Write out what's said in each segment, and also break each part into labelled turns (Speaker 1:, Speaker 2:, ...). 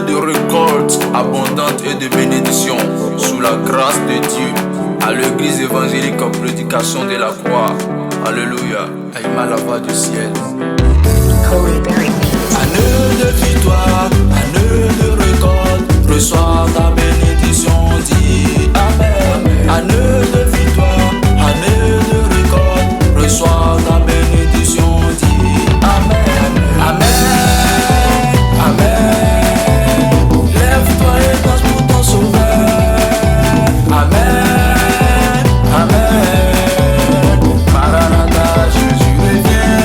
Speaker 1: de récolte abondante et de bénédiction sous la grâce de Dieu à l'église évangélique en prédication de la croix. Alléluia. Aïma la voix du ciel. Année de victoire, année de récolte, reçois ta bénédiction, dis Amen. Année de victoire, année de récolte, reçois ta bénédiction, dis Amen. Amen, Amen. Lève-toi et danse pour ton sauveur. Amen, Amen. Maranatha, Jésus revient.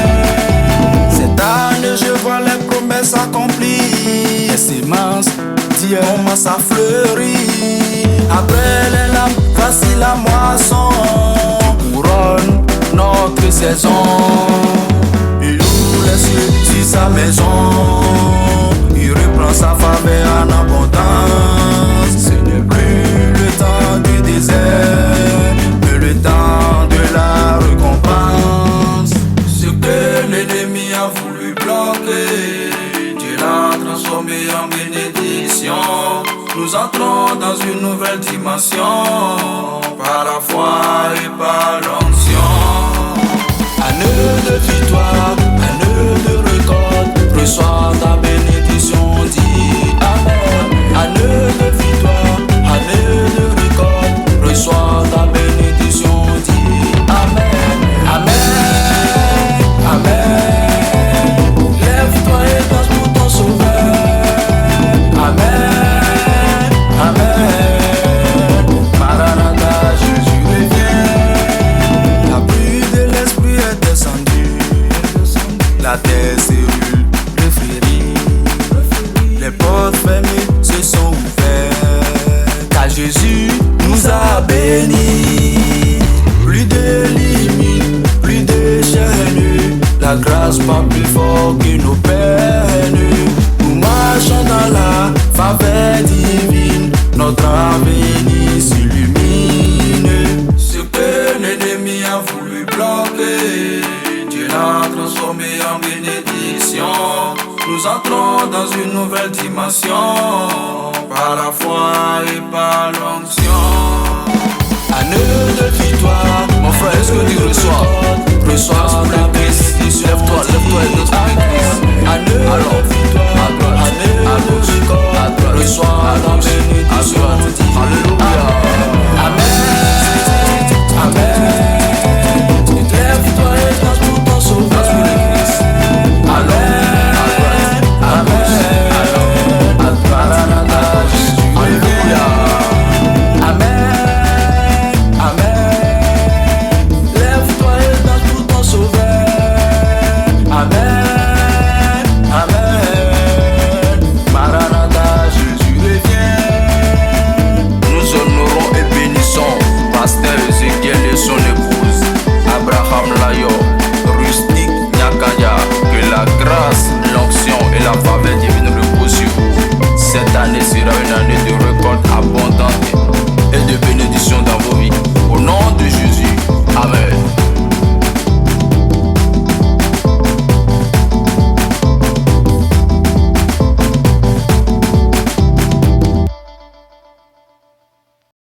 Speaker 1: Cette année je vois les promesses accomplies. Les semences, Dieu commence à fleurir. Après les larmes, voici la moisson. Couronne notre saison. Il ouvre les cieux sur sa maison. Il reprend sa faveur en abondance. Ce n'est plus le temps du désert, mais le temps de la récompense. Ce que l'ennemi a voulu bloquer, Dieu l'a transformé en bénédiction. Nous entrons dans une nouvelle dimension, par la foi et par l'onction. Année de victoire, année de récolte, reçois ta bénédiction, dis Amen. Année de victoire, année de récolte, reçois ta bénédiction, dis Amen. Amen, Amen. Lève-toi et danse pour ton sauveur. Amen, Amen. Maranatha, Jésus revient. La pluie de l'esprit est descendue. La terre s'érule, le flérit. Les portes fermées se sont ouvertes, car Jésus nous a bénis. Plus de limites, plus de chaînes. La grâce pas plus fort que nos peines. Nous marchons dans la faveur divine. Notre avenir s'illumine. Ce que l'ennemi a voulu bloquer, Dieu l'a transformé en bénédiction. Nous entrons dans une nouvelle dimension, par la foi et par l'onction. Année de victoire, mon frère, est-ce que tu reçois? Reçois ta bénédiction. Lève-toi et donne ta bénédiction. Année de victoire.